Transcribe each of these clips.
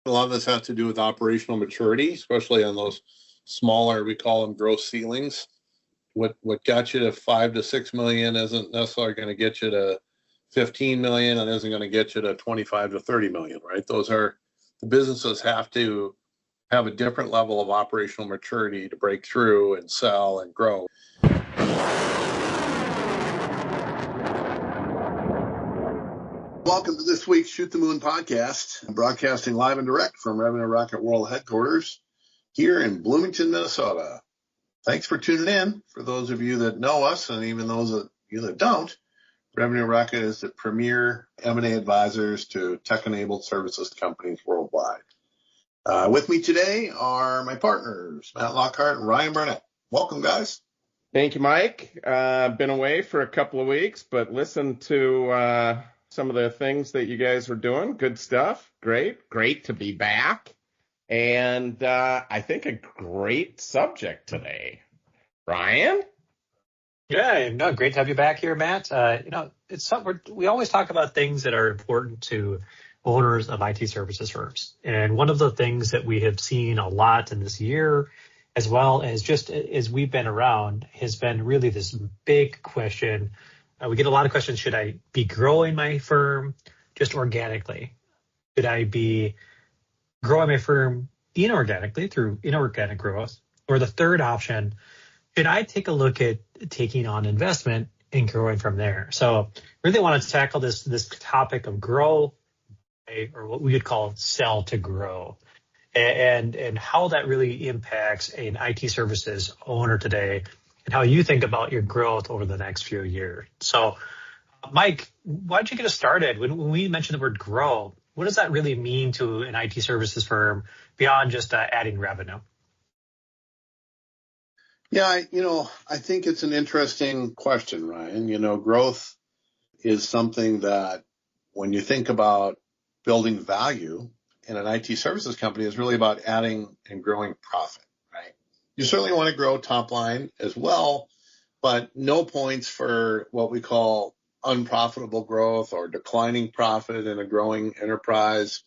A lot of this has to do with operational maturity, especially on those smaller, we call them growth ceilings. What got you to 5 to 6 million isn't necessarily going to get you to 15 million and isn't going to get you to 25 to 30 million, right? The businesses have to have a different level of operational maturity to break through and sell and grow. Welcome to this week's Shoot the Moon podcast. I'm broadcasting live and direct from Revenue Rocket World headquarters here in Bloomington, Minnesota. Thanks for tuning in. For those of you that know us, and even those of you that don't, Revenue Rocket is the premier M&A advisors to tech-enabled services companies worldwide. With me today are my partners, Matt Lockhart and Ryan Burnett. Welcome, guys. Thank you, Mike. Been away for a couple of weeks, but listened to some of the things that you guys were doing. Good stuff. Great to be back. And I think a great subject today. Ryan? Yeah, no, great to have you back here, Matt. It's something we always talk about things that are important to owners of IT services firms. And one of the things that we have seen a lot in this year, as well as just as we've been around, has been really this big question. We get a lot of questions. Should I be growing my firm just organically? Should I be growing my firm inorganically through inorganic growth? Or the third option, should I take a look at taking on investment and growing from there? So really want to tackle this topic of grow, or what we would call sell to grow, and how that really impacts an IT services owner today, and how you think about your growth over the next few years. So, Mike, why don't you get us started? When we mention the word grow, what does that really mean to an IT services firm beyond just adding revenue? Yeah, I think it's an interesting question, Ryan. Growth is something that when you think about building value in an IT services company is really about adding and growing profit, right? You certainly want to grow top line as well, but no points for what we call unprofitable growth or declining profit in a growing enterprise.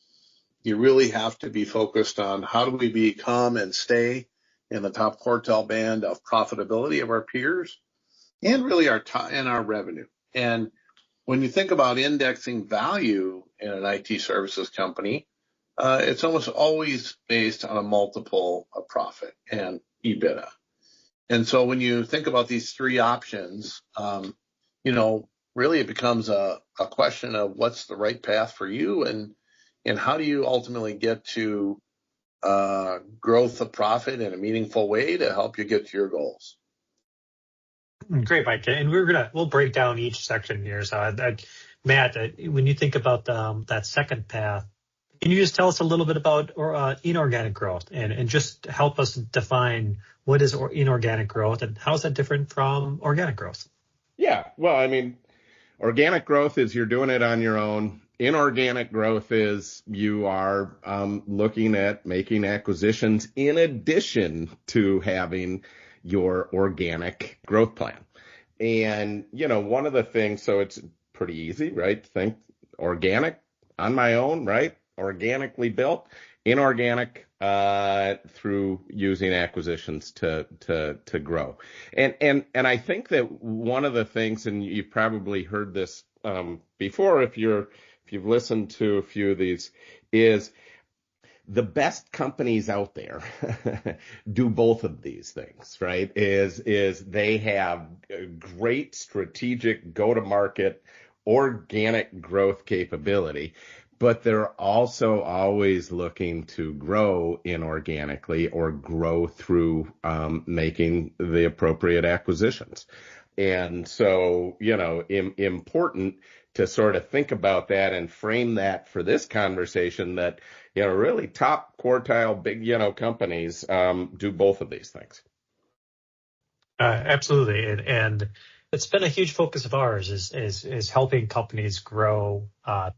You really have to be focused on how do we become and stay in the top quartile band of profitability of our peers and really our revenue. And when you think about indexing value in an IT services company, it's almost always based on a multiple of profit and EBITDA. And so when you think about these three options, really it becomes a question of what's the right path for you and how do you ultimately get to growth of profit in a meaningful way to help you get to your goals. Great, Mike. And we'll break down each section here. So, Matt, when you think about that second path, can you just tell us a little bit about inorganic growth and just help us define what is inorganic growth and how is that different from organic growth? Yeah, well, organic growth is you're doing it on your own. Inorganic growth is you are looking at making acquisitions in addition to having your organic growth plan. And, one of the things, so it's pretty easy, right? Think organic on my own, right? Organically built, inorganic through using acquisitions to grow. And I think that one of the things, and you've probably heard this before if you've listened to a few of these, is the best companies out there do both of these things, right? Is they have a great strategic go-to-market organic growth capability, but they're also always looking to grow inorganically or grow through making the appropriate acquisitions. And so, important to sort of think about that and frame that for this conversation that, really top quartile big, companies do both of these things. Absolutely. And it's been a huge focus of ours is helping companies grow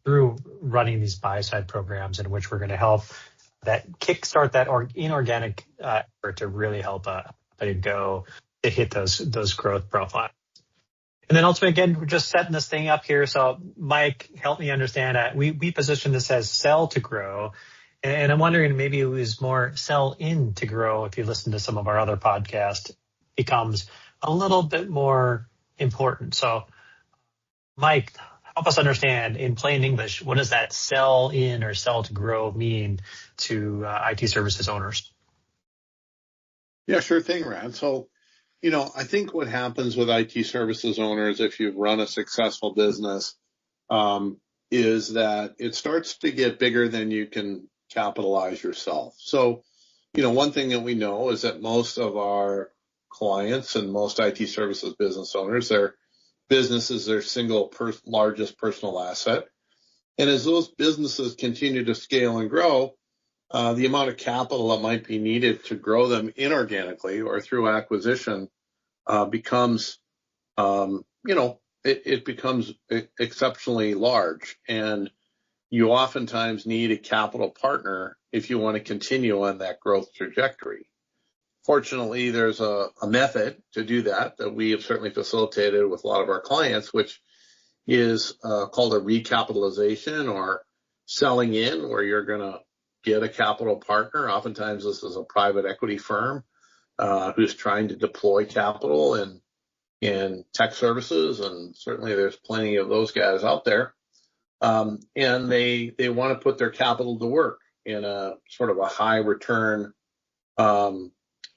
through running these buy-side programs in which we're going to help that kickstart that inorganic effort to really help go to hit those growth profiles. And then ultimately, again, we're just setting this thing up here. So, Mike, help me understand. We position this as sell to grow. And I'm wondering, maybe it was more sell in to grow. If you listen to some of our other podcasts, becomes a little bit more important. So, Mike, help us understand in plain English, what does that sell in or sell to grow mean to IT services owners? Yeah, sure thing, Rand. So, I think what happens with IT services owners, if you've run a successful business, is that it starts to get bigger than you can capitalize yourself. So, one thing that we know is that most of our clients and most IT services business owners, their business is their single largest personal asset. And as those businesses continue to scale and grow, the amount of capital that might be needed to grow them inorganically or through acquisition becomes, it becomes exceptionally large. And you oftentimes need a capital partner if you want to continue on that growth trajectory. Fortunately, there's a method to do that we have certainly facilitated with a lot of our clients, which is called a recapitalization or selling in, where you're going to get a capital partner. Oftentimes, this is a private equity firm who's trying to deploy capital in tech services, and certainly there's plenty of those guys out there. And they want to put their capital to work in a sort of a high return,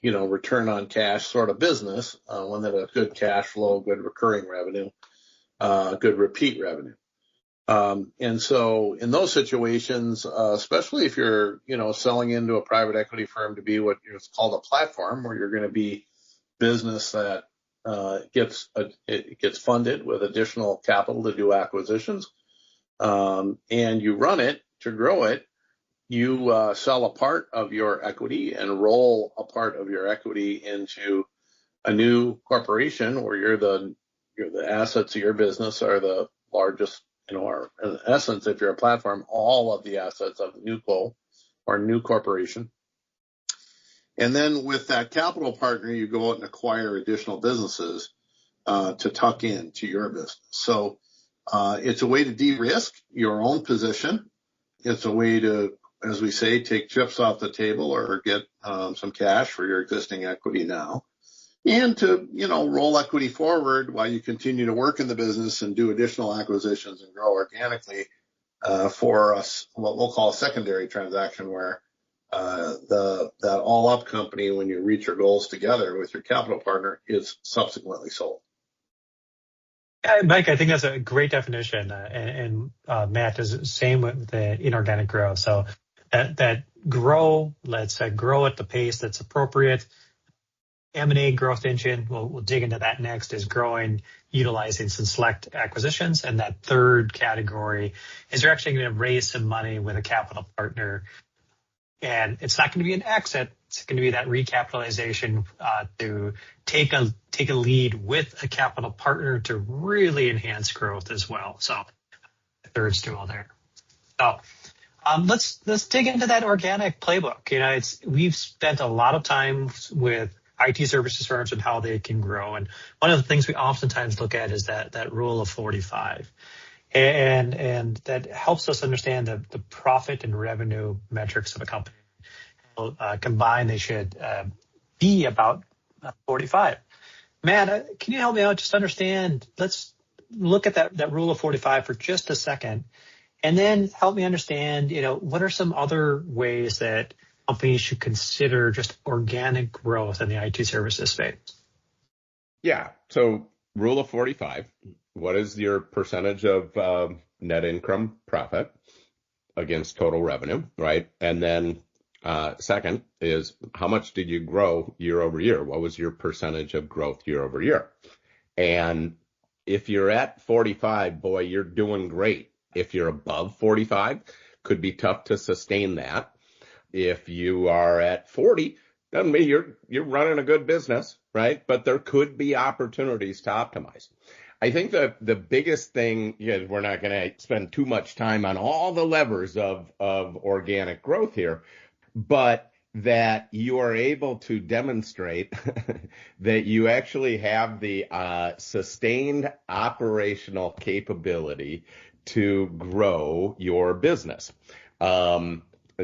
return on cash sort of business, one that has good cash flow, good recurring revenue, good repeat revenue. And so in those situations, especially if you're, selling into a private equity firm to be what is called a platform, where you're going to be business that it gets funded with additional capital to do acquisitions, and you run it to grow it, you sell a part of your equity and roll a part of your equity into a new corporation where you're the assets of your business are the largest, or in essence, if you're a platform, all of the assets of the new co or new corporation. And then with that capital partner, you go out and acquire additional businesses to tuck in to your business. So it's a way to de-risk your own position. It's a way to, as we say, take chips off the table or get some cash for your existing equity now, and to, roll equity forward while you continue to work in the business and do additional acquisitions and grow organically for us, what we'll call a secondary transaction, where that all-up company, when you reach your goals together with your capital partner, is subsequently sold. Mike, I think that's a great definition, and Matt is the same with the inorganic growth. So that grow, let's grow at the pace that's appropriate. M&A growth engine, we'll dig into that next, is growing, utilizing some select acquisitions. And that third category is you're actually going to raise some money with a capital partner. And it's not going to be an exit. It's going to be that recapitalization to take a lead with a capital partner to really enhance growth as well. So the third stool there. So let's dig into that organic playbook. We've spent a lot of time with IT services firms and how they can grow. And one of the things we oftentimes look at is that rule of 45. And that helps us understand the profit and revenue metrics of a company. Combined, they should be about 45. Matt, can you help me out? Just understand, let's look at that rule of 45 for just a second, and then help me understand, what are some other ways that companies should consider just organic growth in the IT services space? Yeah. So rule of 45, what is your percentage of net income profit against total revenue, right? And then second is, how much did you grow year over year? What was your percentage of growth year over year? And if you're at 45, boy, you're doing great. If you're above 45, could be tough to sustain that. If you are at 40, doesn't mean you're running a good business, right? But there could be opportunities to optimize. I think the biggest thing, we're not going to spend too much time on all the levers of organic growth here, but that you are able to demonstrate that you actually have the sustained operational capability to grow your business.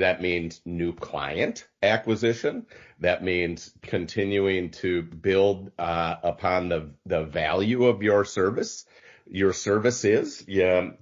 That means new client acquisition. That means continuing to build upon the value of your service. Your service is,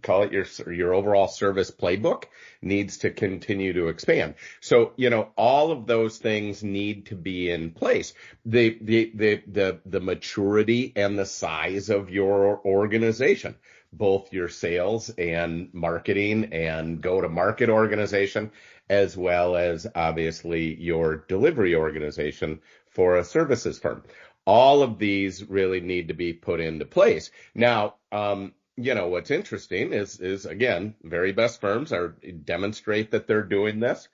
call it your overall service playbook, needs to continue to expand. So, all of those things need to be in place. The maturity and the size of your organization, both your sales and marketing and go-to-market organization, as well as obviously your delivery organization for a services firm. All of these really need to be put into place. Now, what's interesting is again, very best firms demonstrate that they're doing this.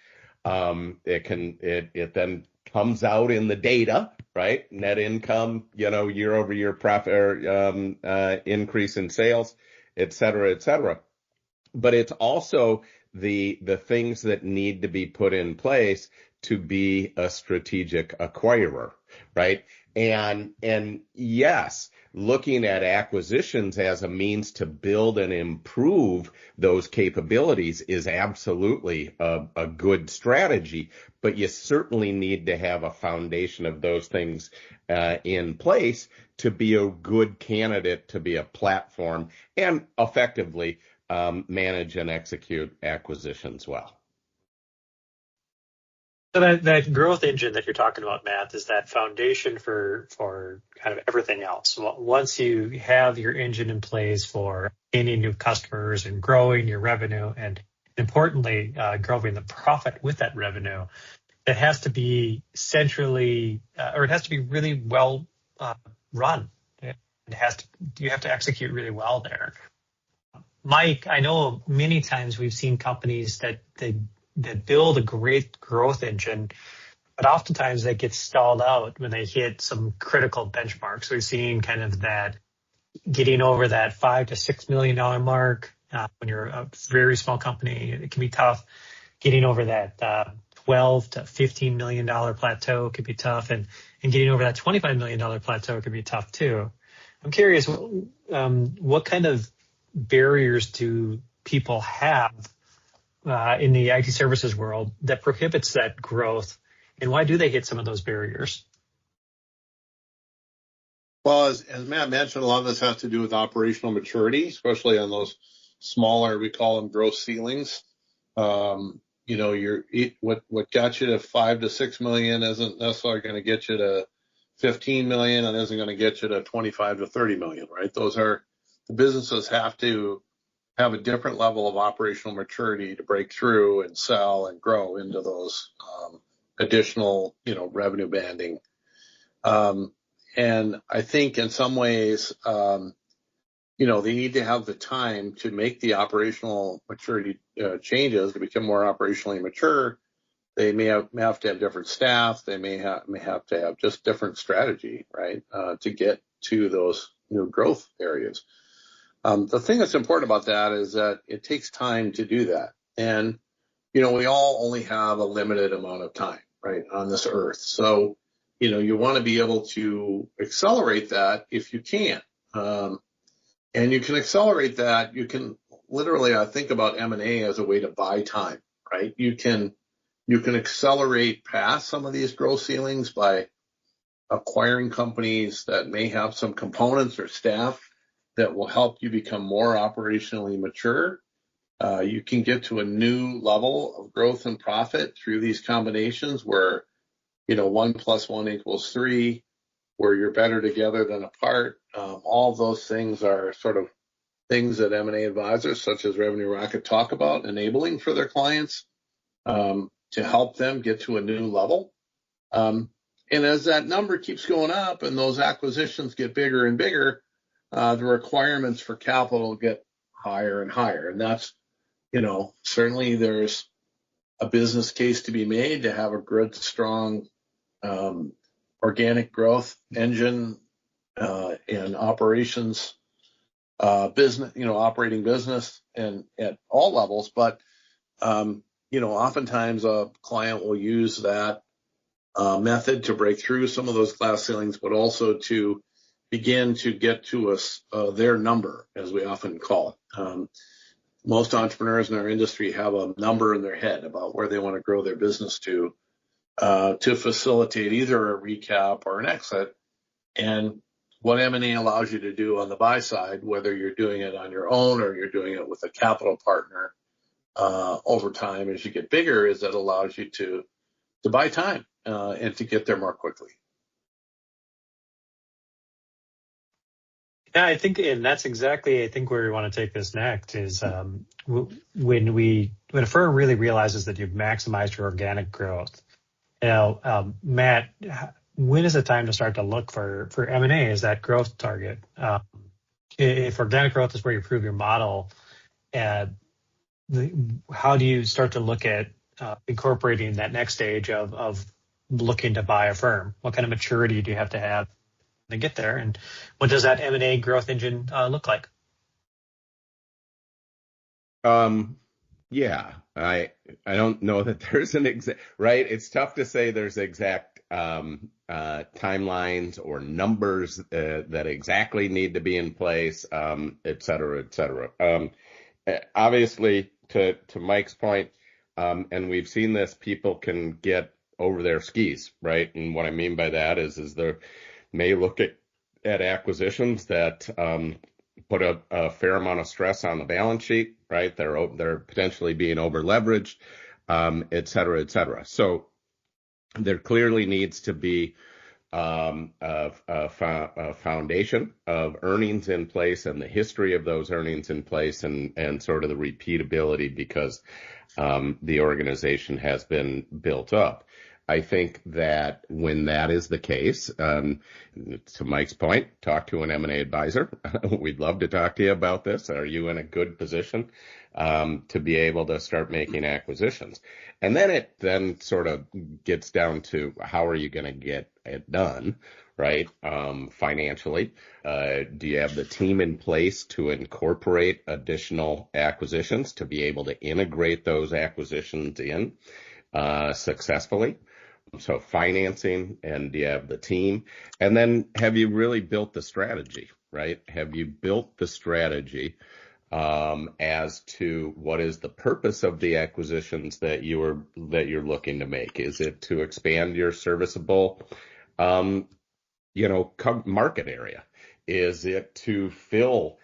It then comes out in the data, right? Net income, year over year profit or increase in sales, et cetera, et cetera. But it's also the things that need to be put in place to be a strategic acquirer, right? And yes, looking at acquisitions as a means to build and improve those capabilities is absolutely a good strategy, but you certainly need to have a foundation of those things in place to be a good candidate, to be a platform, and effectively manage and execute acquisitions well. So that growth engine that you're talking about, Matt, is that foundation for kind of everything else. Once you have your engine in place for gaining new customers and growing your revenue, and importantly, growing the profit with that revenue, it has to be centrally, or it has to be really well run. You have to execute really well there. Mike, I know many times we've seen companies that build a great growth engine, but oftentimes that gets stalled out when they hit some critical benchmarks. We're seeing kind of that getting over that $5 to $6 million mark. When you're a very small company, it can be tough. Getting over that $12 to $15 million plateau could be tough, and getting over that $25 million plateau could be tough too. I'm curious, what kind of barriers do people have in the IT services world that prohibits that growth, and why do they hit some of those barriers? Well, as Matt mentioned, a lot of this has to do with operational maturity, especially on those smaller, we call them growth ceilings. What got you to 5 to 6 million isn't necessarily going to get you to 15 million, and isn't going to get you to 25 to 30 million, right? The businesses have to have a different level of operational maturity to break through and sell and grow into those additional, revenue banding. And I think in some ways, they need to have the time to make the operational maturity changes to become more operationally mature. They may have to have different staff. They may have to have just different strategy, right, to get to those new growth areas. The thing that's important about that is that it takes time to do that. And, we all only have a limited amount of time, right, on this earth. So, you want to be able to accelerate that if you can. And you can accelerate that. You can literally, I think about M&A as a way to buy time, right? You can accelerate past some of these growth ceilings by acquiring companies that may have some components or staff that will help you become more operationally mature. You can get to a new level of growth and profit through these combinations where, 1 + 1 = 3, where you're better together than apart. All those things are sort of things that M&A advisors such as Revenue Rocket talk about enabling for their clients to help them get to a new level. And as that number keeps going up and those acquisitions get bigger and bigger, the requirements for capital get higher and higher. And that's, certainly there's a business case to be made to have a good, strong organic growth engine and operations business, operating business and at all levels. But, oftentimes a client will use that method to break through some of those glass ceilings, but also to begin to get to their number, as we often call it. most entrepreneurs in our industry have a number in their head about where they want to grow their business to facilitate either a recap or an exit. And what M&A allows you to do on the buy side, whether you're doing it on your own or you're doing it with a capital partner over time as you get bigger, is that allows you to buy time and to get there more quickly. Yeah, I think, and that's exactly, I think, where we want to take this next is when a firm really realizes that you've maximized your organic growth. Matt, when is it time to start to look for M&A as that growth target? If organic growth is where you prove your model, how do you start to look at incorporating that next stage of looking to buy a firm? What kind of maturity do you have to get there? And what does that M&A growth engine look like? Yeah, I don't know that there's an exact, right? It's tough to say there's exact timelines or numbers that exactly need to be in place, et cetera, et cetera. Obviously, to Mike's point, and we've seen this, people can get over their skis, right? And what I mean by that is they may look at acquisitions that put a fair amount of stress on the balance sheet, right? They're potentially being over leveraged, et cetera, et cetera. So there clearly needs to be a foundation of earnings in place and the history of those earnings in place and sort of the repeatability because the organization has been built up. I think that when that is the case, to Mike's point, talk to an M&A advisor. We'd love to talk to you about this. Are you in a good position to be able to start making acquisitions? And then it then sort of gets down to how are you going to get it done, right? Financially, do you have the team in place to incorporate additional acquisitions to be able to integrate those acquisitions in successfully? So financing, and do you have the team? And then have you really built the strategy, right? Have you built the strategy as to what is the purpose of the acquisitions that you're looking to make? Is it to expand your serviceable, market area? Is it to fill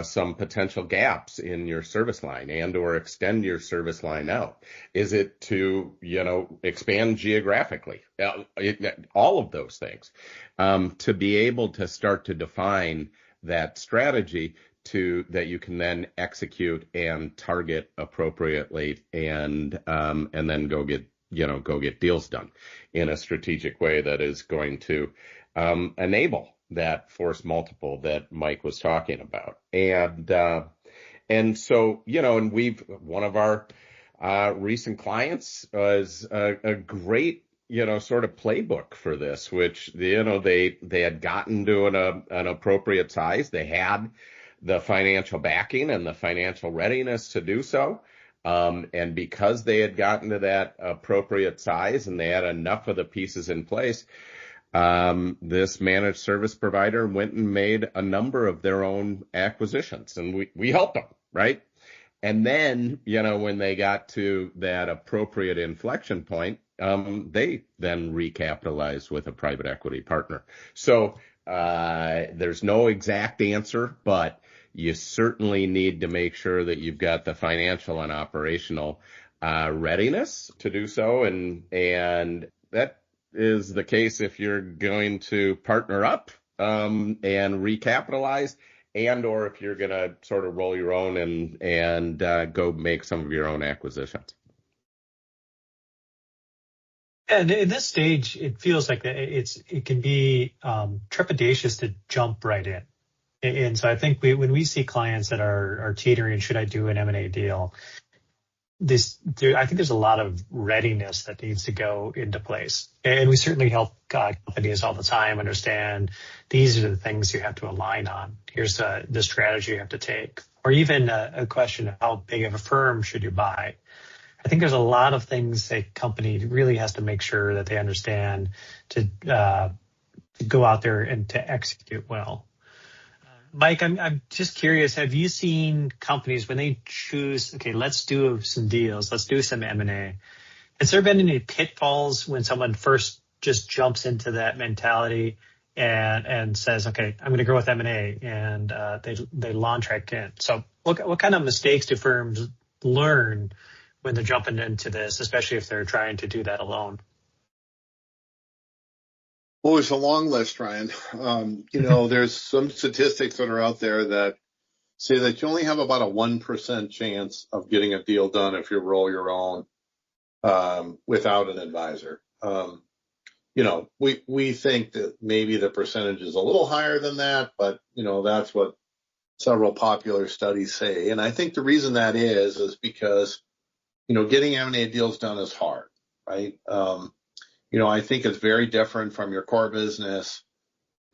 some potential gaps in your service line and or extend your service line out? Is it to, expand geographically? All of those things. To be able to start to define that strategy that you can then execute and target appropriately and then go get deals done in a strategic way that is going to enable that force multiple that Mike was talking about. And so, and one of our recent clients was a great, sort of playbook for this, which, they had gotten to an appropriate size. They had the financial backing and the financial readiness to do so. And because they had gotten to that appropriate size and they had enough of the pieces in place, this managed service provider went and made a number of their own acquisitions, and we helped them, right? And then, when they got to that appropriate inflection point, they then recapitalized with a private equity partner. So there's no exact answer, but you certainly need to make sure that you've got the financial and operational readiness to do so, and that is the case if you're going to partner up and recapitalize, and or if you're going to sort of roll your own and go make some of your own acquisitions. And in this stage, it feels like it can be trepidatious to jump right in. And so I think when we see clients that are teetering, should I do an M&A deal? I think there's a lot of readiness that needs to go into place. And we certainly help companies all the time understand these are the things you have to align on. Here's the strategy you have to take. Or even a question of how big of a firm should you buy? I think there's a lot of things a company really has to make sure that they understand to go out there and to execute well. Mike, I'm just curious. Have you seen companies when they choose, okay, let's do some deals, let's do some M&A. Has there been any pitfalls when someone first just jumps into that mentality and says, okay, I'm going to go with M&A, and they launch right in? So what kind of mistakes do firms learn when they're jumping into this, especially if they're trying to do that alone? Well, it's a long list, Ryan. There's some statistics that are out there that say that you only have about a 1% chance of getting a deal done if you roll your own without an advisor. We think that maybe the percentage is a little higher than that, but that's what several popular studies say. And I think the reason that is because getting M&A deals done is hard, right? I think it's very different from your core business.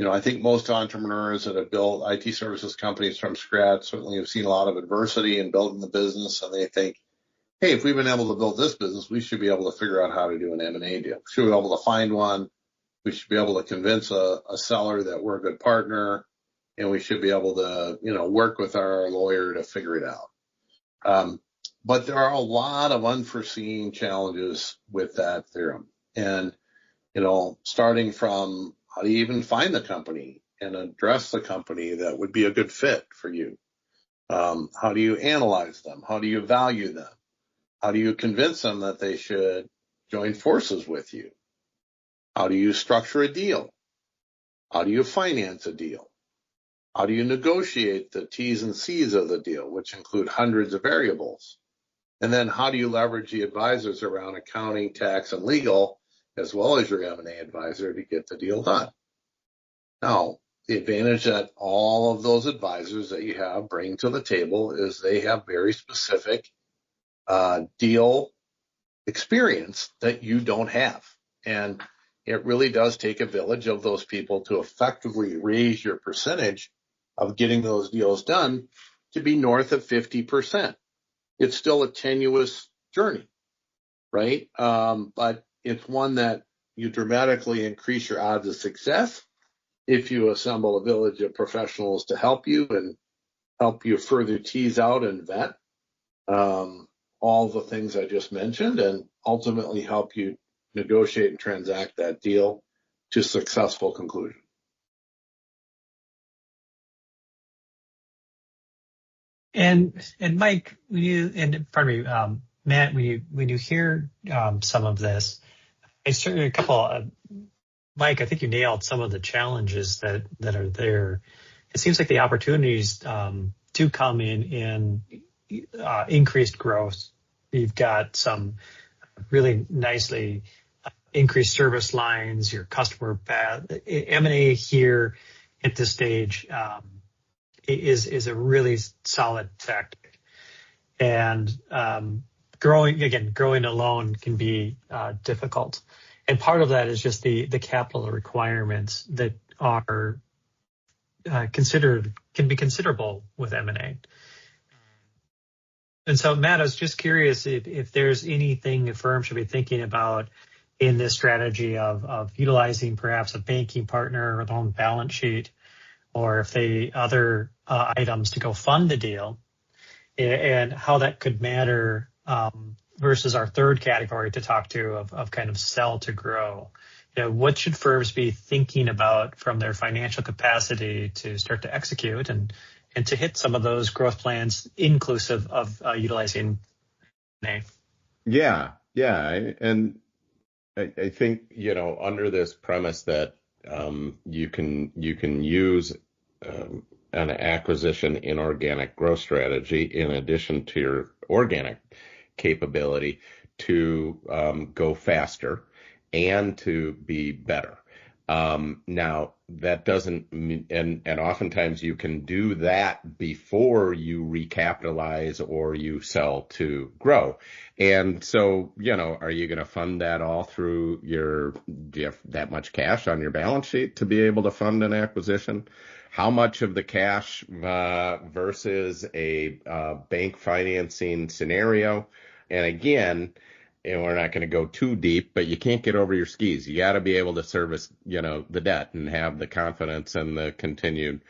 I think most entrepreneurs that have built IT services companies from scratch certainly have seen a lot of adversity in building the business, and they think, hey, if we've been able to build this business, we should be able to figure out how to do an M&A deal. We should be able to find one. We should be able to convince a seller that we're a good partner, and we should be able to, work with our lawyer to figure it out. But there are a lot of unforeseen challenges with that theorem. And, starting from how do you even find the company and address the company that would be a good fit for you? How do you analyze them? How do you value them? How do you convince them that they should join forces with you? How do you structure a deal? How do you finance a deal? How do you negotiate the T's and C's of the deal, which include hundreds of variables? And then how do you leverage the advisors around accounting, tax, and legal, as well as your M&A advisor, to get the deal done? Now, the advantage that all of those advisors that you have bring to the table is they have very specific deal experience that you don't have. And it really does take a village of those people to effectively raise your percentage of getting those deals done to be north of 50%. It's still a tenuous journey, right? But it's one that you dramatically increase your odds of success if you assemble a village of professionals to help you and help you further tease out and vet all the things I just mentioned, and ultimately help you negotiate and transact that deal to successful conclusion. And Mike, Matt, when you hear some of this, it's certainly a couple. Mike, I think you nailed some of the challenges that are there. It seems like the opportunities do come in increased growth. You've got some really nicely increased service lines, your customer path. M&A here at this stage is a really solid tactic. And growing alone can be difficult. And part of that is just the capital requirements that are can be considerable with M&A. And so, Matt, I was just curious if there's anything a firm should be thinking about in this strategy of utilizing perhaps a banking partner or their own balance sheet, or if they other items to go fund the deal, and how that could matter versus our third category to talk to of kind of sell to grow. What should firms be thinking about from their financial capacity to start to execute and to hit some of those growth plans, inclusive of utilizing M&A? Yeah. And I think, under this premise that you can use an acquisition inorganic growth strategy in addition to your organic capability to go faster and to be better. Now, that doesn't mean, and oftentimes you can do that before you recapitalize or you sell to grow. And so, are you going to fund that all through do you have that much cash on your balance sheet to be able to fund an acquisition? How much of the cash versus a bank financing scenario? And again, we're not going to go too deep, but you can't get over your skis. You got to be able to service, the debt and have the confidence and the continued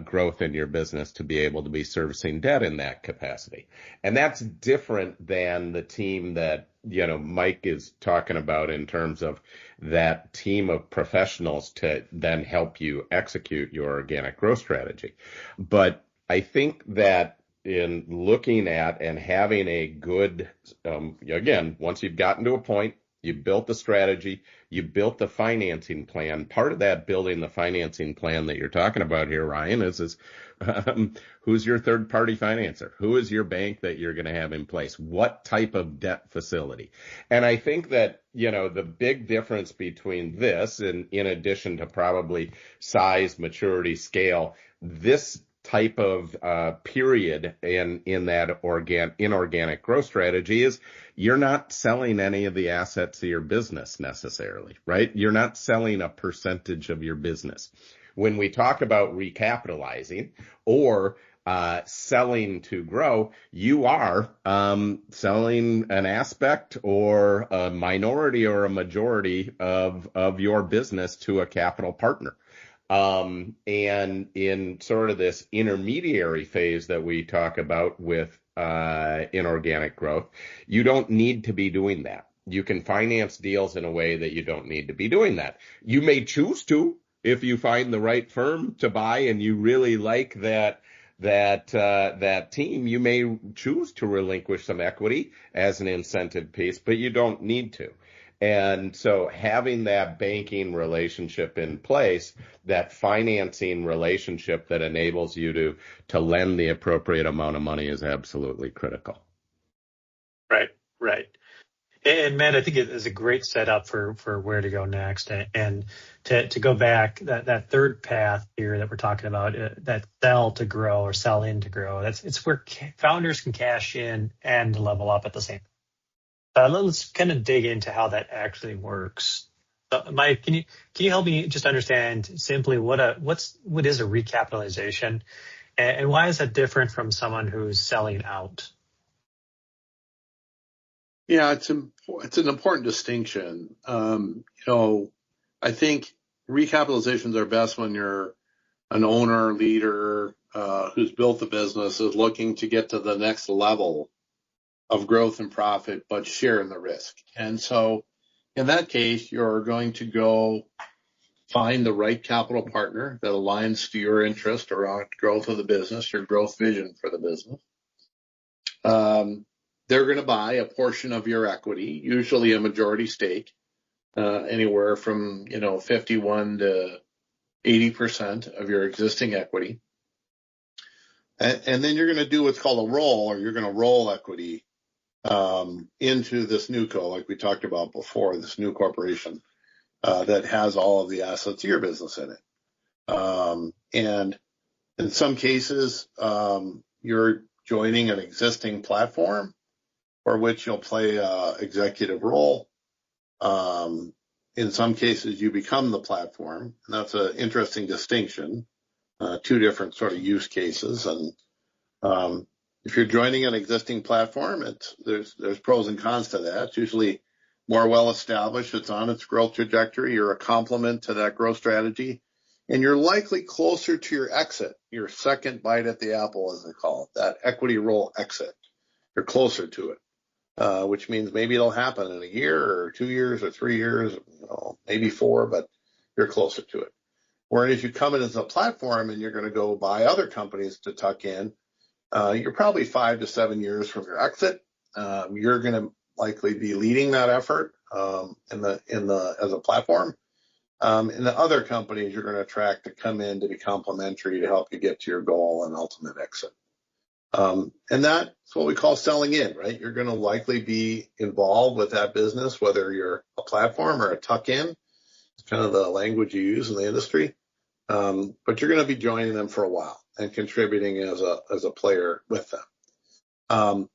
growth in your business to be able to be servicing debt in that capacity. And that's different than the team that, Mike is talking about in terms of that team of professionals to then help you execute your organic growth strategy. But I think that in looking at and having a good, again, once you've gotten to a point, you built the strategy, you built the financing plan. Part of that building the financing plan that you're talking about here, Ryan, is who's your third party financer? Who is your bank that you're going to have in place? What type of debt facility? And I think that, the big difference between this and in addition to probably size, maturity, scale, this type of period in that inorganic growth strategy is you're not selling any of the assets of your business necessarily, right? You're not selling a percentage of your business. When we talk about recapitalizing or selling to grow, you are selling an aspect or a minority or a majority of your business to a capital partner. And in sort of this intermediary phase that we talk about with inorganic growth, you don't need to be doing that. You can finance deals in a way that you don't need to be doing that. You may choose to if you find the right firm to buy and you really like that team. You may choose to relinquish some equity as an incentive piece, but you don't need to. And so having that banking relationship in place, that financing relationship that enables you to lend the appropriate amount of money is absolutely critical. Right. And Matt, I think it is a great setup for where to go next. And to go back, that third path here that we're talking about, that sell to grow or sell in to grow, it's where founders can cash in and level up at the same time. Let's kind of dig into how that actually works. Mike, can you help me just understand simply what is a recapitalization, and why is that different from someone who's selling out? Yeah, it's an important distinction. I think recapitalizations are best when you're an owner, leader who's built the business, is looking to get to the next level of growth and profit, but share in the risk. And so in that case, you're going to go find the right capital partner that aligns to your interest around growth of the business, your growth vision for the business. They're going to buy a portion of your equity, usually a majority stake, anywhere from 51 to 80% of your existing equity. And then you're going to do what's called a roll, or you're going to roll equity into this new co, like we talked about before, this new corporation that has all of the assets of your business in it. And in some cases, you're joining an existing platform for which you'll play an executive role. In some cases, you become the platform, and that's an interesting distinction. Two different sort of use cases, and if you're joining an existing platform, there's pros and cons to that. It's usually more well established. It's on its growth trajectory. You're a complement to that growth strategy, and you're likely closer to your exit, your second bite at the apple, as they call it, that equity roll exit. You're closer to it, which means maybe it'll happen in a year or 2 years or 3 years, maybe 4, but you're closer to it. Whereas if you come in as a platform and you're going to go buy other companies to tuck in, you're probably 5 to 7 years from your exit. You're going to likely be leading that effort as a platform. And the other companies you're going to attract to come in to be complementary to help you get to your goal and ultimate exit. And that's what we call selling in, right? You're going to likely be involved with that business, whether you're a platform or a tuck-in. It's kind of the language you use in the industry. But you're going to be joining them for a while and contributing as a player with them.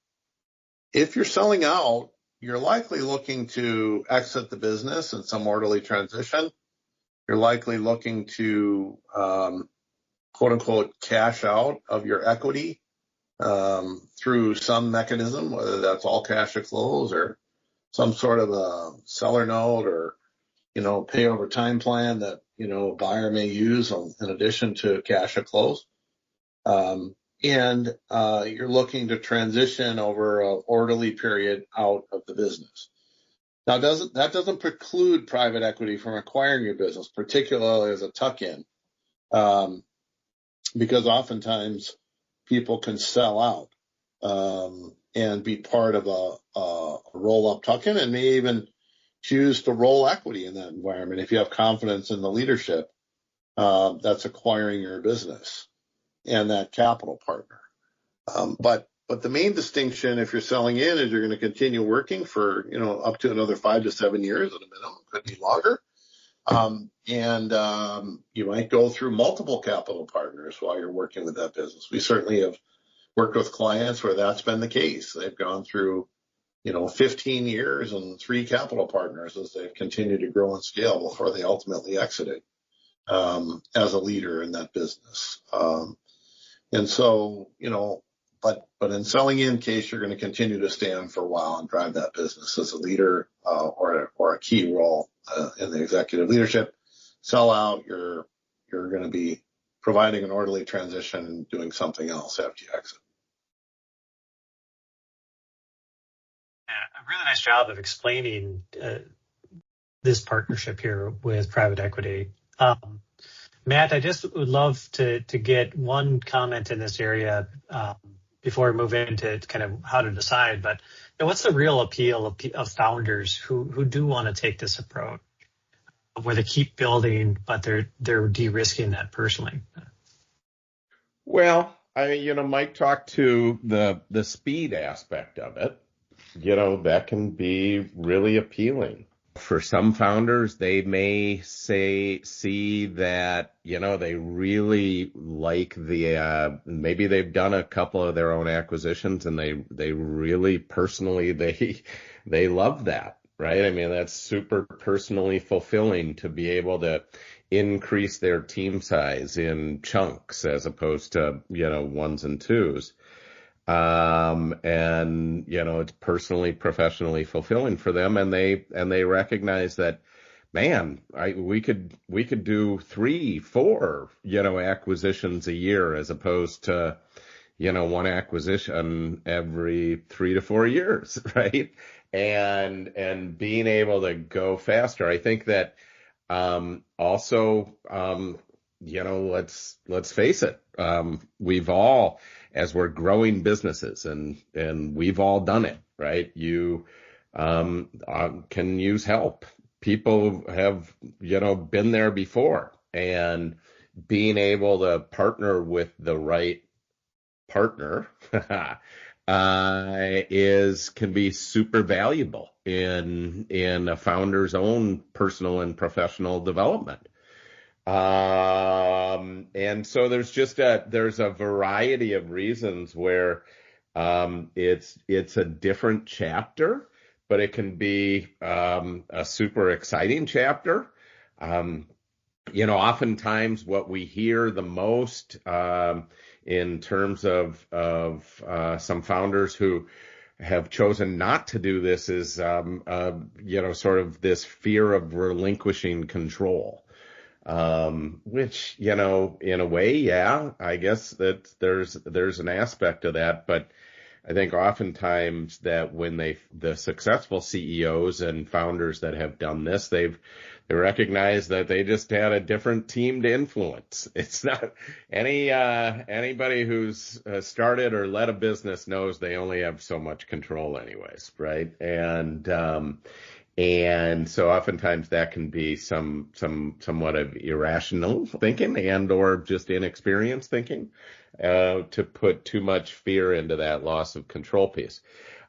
If you're selling out, you're likely looking to exit the business in some orderly transition. You're likely looking to, quote unquote, cash out of your equity through some mechanism, whether that's all cash at close or some sort of a seller note or pay over time plan that, a buyer may use in addition to cash at close. And you're looking to transition over an orderly period out of the business. Now, that doesn't preclude private equity from acquiring your business, particularly as a tuck-in, because oftentimes people can sell out and be part of a roll-up tuck-in, and may even choose to roll equity in that environment if you have confidence in the leadership that's acquiring your business and that capital partner. But the main distinction, if you're selling in, is you're going to continue working for, up to another 5 to 7 years at a minimum, could be longer. And you might go through multiple capital partners while you're working with that business. We certainly have worked with clients where that's been the case. They've gone through, 15 years and 3 capital partners as they've continued to grow and scale before they ultimately exited as a leader in that business. And so, but in selling in case, you're going to continue to stand for a while and drive that business as a leader or a key role in the executive leadership. Sell out, you're going to be providing an orderly transition and doing something else after you exit. Yeah, a really nice job of explaining this partnership here with private equity. Matt, I just would love to get one comment in this area before we move into kind of how to decide. But what's the real appeal of founders who do want to take this approach, where they keep building, but they're de-risking that personally? Well, Mike talked to the speed aspect of it. That can be really appealing. For some founders, they may see that, they really like maybe they've done a couple of their own acquisitions and they really personally, they love that, right? I mean, that's super personally fulfilling to be able to increase their team size in chunks as opposed to, ones and twos. And, it's personally, professionally fulfilling for them. And they recognize that, man, we could do 3, 4, acquisitions a year as opposed to, one acquisition every 3 to 4 years, right? And being able to go faster. I think that, also, let's face it. We've all, as we're growing businesses, and we've all done it, right? You can use help. People have, been there before, and being able to partner with the right partner can be super valuable in a founder's own personal and professional development. And so there's a variety of reasons where, it's a different chapter, but it can be, a super exciting chapter. Oftentimes what we hear the most, in terms of some founders who have chosen not to do this is, sort of this fear of relinquishing control. Which, in a way, yeah, I guess that there's an aspect of that, but I think oftentimes that when the successful CEOs and founders that have done this, they recognize that they just had a different team to influence. It's not anybody who's started or led a business knows they only have so much control anyways, right? And so oftentimes that can be somewhat of irrational thinking and or just inexperienced thinking, to put too much fear into that loss of control piece.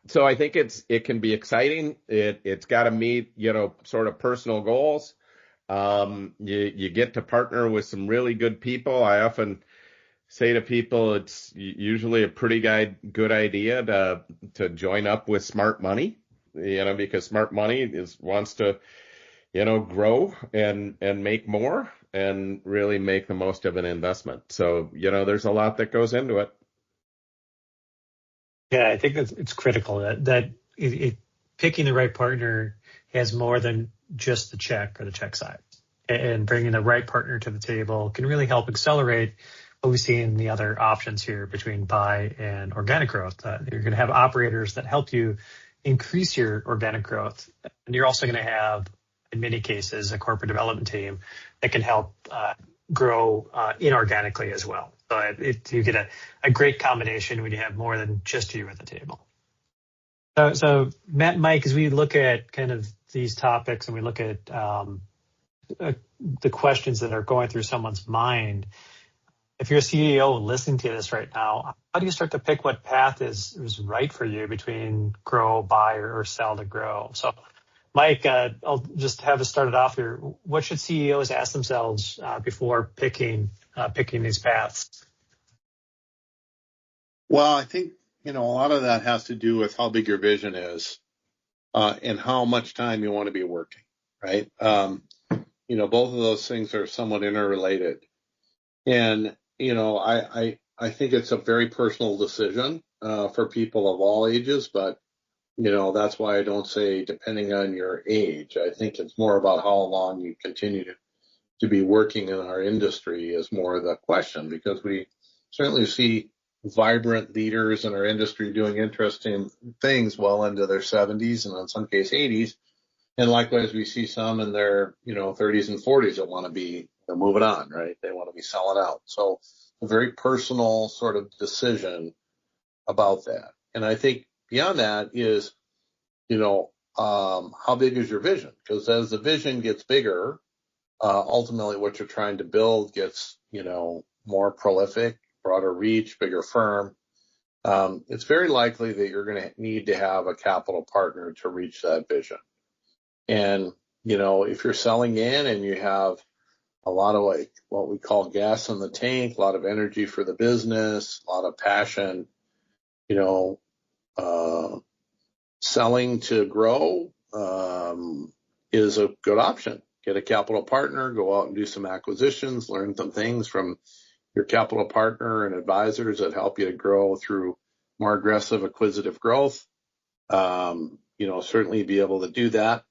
So I think it can be exciting. It's got to meet, sort of personal goals. You get to partner with some really good people. I often say to people, it's usually a pretty good idea to join up with smart money. Because smart money wants to, grow and make more and really make the most of an investment. So, there's a lot that goes into it. Yeah, I think it's critical that picking the right partner has more than just the check or the check size. And bringing the right partner to the table can really help accelerate what we see in the other options here between buy and organic growth. You're going to have operators that help you increase your organic growth. And you're also going to have, in many cases, a corporate development team that can help grow inorganically as well. So you get a great combination when you have more than just you at the table. So Matt and Mike, as we look at kind of these topics and we look at the questions that are going through someone's mind, if you're a CEO listening to this right now, how do you start to pick what path is right for you between grow, buy, or sell to grow? So, Mike, I'll just have us start it off here. What should CEOs ask themselves before picking these paths? Well, I think, a lot of that has to do with how big your vision is and how much time you want to be working, right? Both of those things are somewhat interrelated. And, I think it's a very personal decision for people of all ages, but, that's why I don't say depending on your age. I think it's more about how long you continue to be working in our industry is more the question, because we certainly see vibrant leaders in our industry doing interesting things well into their 70s and in some case 80s. And likewise, we see some in their, 30s and 40s that want to be moving on, right? They want to be selling out. So a very personal sort of decision about that. And I think beyond that is, how big is your vision? Because as the vision gets bigger, ultimately what you're trying to build gets, more prolific, broader reach, bigger firm. It's very likely that you're going to need to have a capital partner to reach that vision. And, if you're selling in and you have a lot of what we call gas in the tank, a lot of energy for the business, a lot of passion, selling to grow is a good option. Get a capital partner, go out and do some acquisitions, learn some things from your capital partner and advisors that help you to grow through more aggressive acquisitive growth. Certainly be able to do that.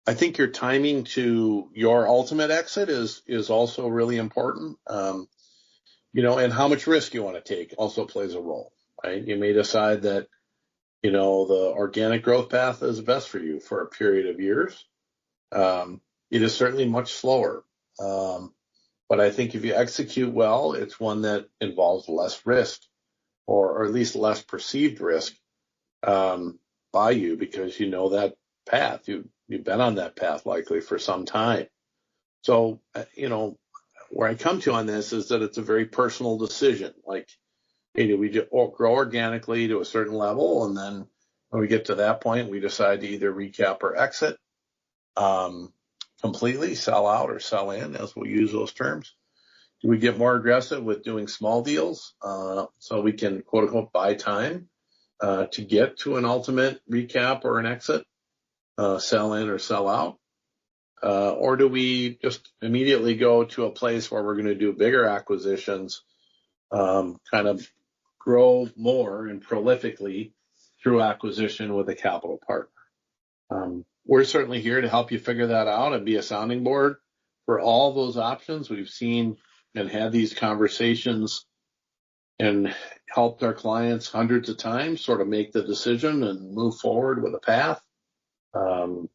I think your timing to your ultimate exit is also really important. And how much risk you want to take also plays a role, right? You may decide that, the organic growth path is best for you for a period of years. It is certainly much slower. But I think if you execute well, it's one that involves less risk or at least less perceived risk by you, because you know that path. You've been on that path likely for some time. So, where I come to on this is that it's a very personal decision. Like, hey, do we grow organically to a certain level? And then when we get to that point, we decide to either recap or exit completely, sell out or sell in, as we'll use those terms. Do we get more aggressive with doing small deals so we can, quote unquote, buy time to get to an ultimate recap or an exit, sell in or sell out? Or do we just immediately go to a place where we're going to do bigger acquisitions, kind of grow more and prolifically through acquisition with a capital partner? We're certainly here to help you figure that out and be a sounding board for all those options. We've seen and had these conversations and helped our clients hundreds of times sort of make the decision and move forward with a path. And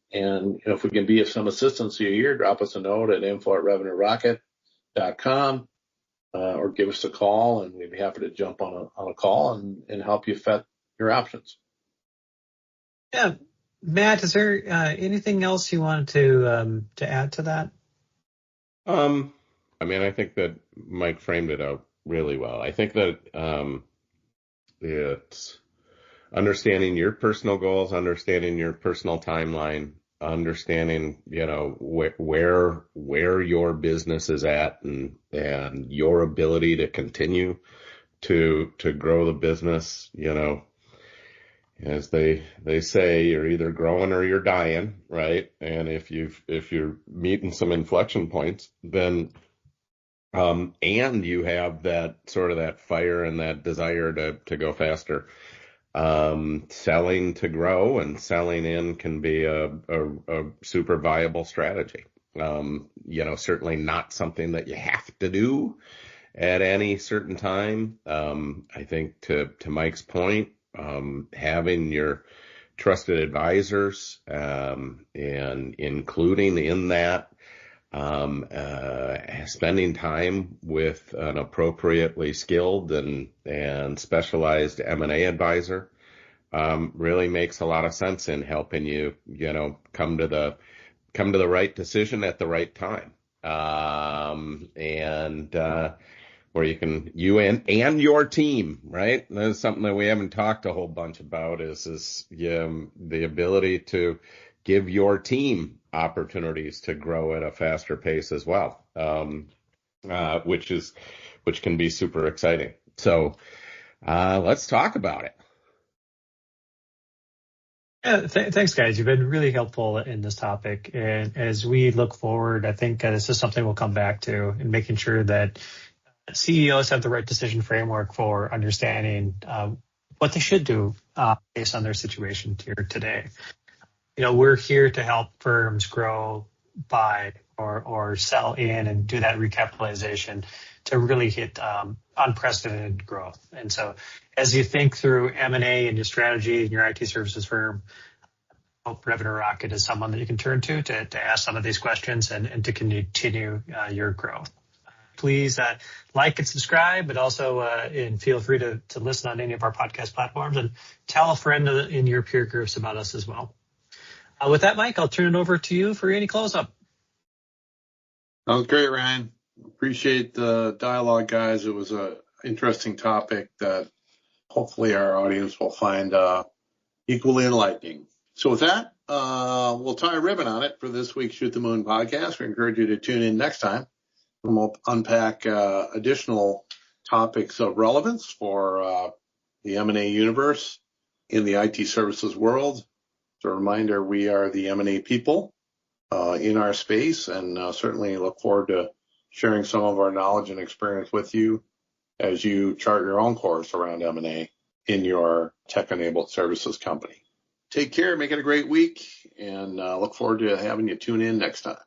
if we can be of some assistance to you here, drop us a note at info@revenuerocket.com or give us a call, and we'd be happy to jump on a call and help you vet your options. Yeah. Matt, is there anything else you wanted to add to that? I think that Mike framed it out really well. I think that it's understanding your personal goals, understanding your personal timeline, understanding, where your business is at and your ability to continue to grow the business, as they say, you're either growing or you're dying, right? And if you're meeting some inflection points, then and you have that sort of that fire and that desire to go faster, selling to grow and selling in can be a super viable strategy. Certainly not something that you have to do at any certain time. I think to Mike's point, having your trusted advisors, and including in that, spending time with an appropriately skilled and specialized M&A advisor, really makes a lot of sense in helping you, come to the right decision at the right time. Where you and your team, right? That's something that we haven't talked a whole bunch about is the ability to give your team opportunities to grow at a faster pace as well, which can be super exciting. So, let's talk about it. Yeah, thanks, guys. You've been really helpful in this topic. And as we look forward, I think this is something we'll come back to in making sure that CEOs have the right decision framework for understanding what they should do based on their situation here today. We're here to help firms grow, buy, or sell in and do that recapitalization to really hit unprecedented growth. And so as you think through M&A and your strategy in your IT services firm, I hope Revenue Rocket is someone that you can turn to ask some of these questions and to continue your growth. Please like and subscribe, but also and feel free to listen on any of our podcast platforms and tell a friend in your peer groups about us as well. With that, Mike, I'll turn it over to you for any close-up. Sounds great, Ryan. Appreciate the dialogue, guys. It was an interesting topic that hopefully our audience will find equally enlightening. So with that, we'll tie a ribbon on it for this week's Shoot the Moon podcast. We encourage you to tune in next time, and we'll unpack additional topics of relevance for the M&A universe in the IT services world. As a reminder, we are the M&A people in our space, and certainly look forward to sharing some of our knowledge and experience with you as you chart your own course around M&A in your tech-enabled services company. Take care, make it a great week, and look forward to having you tune in next time.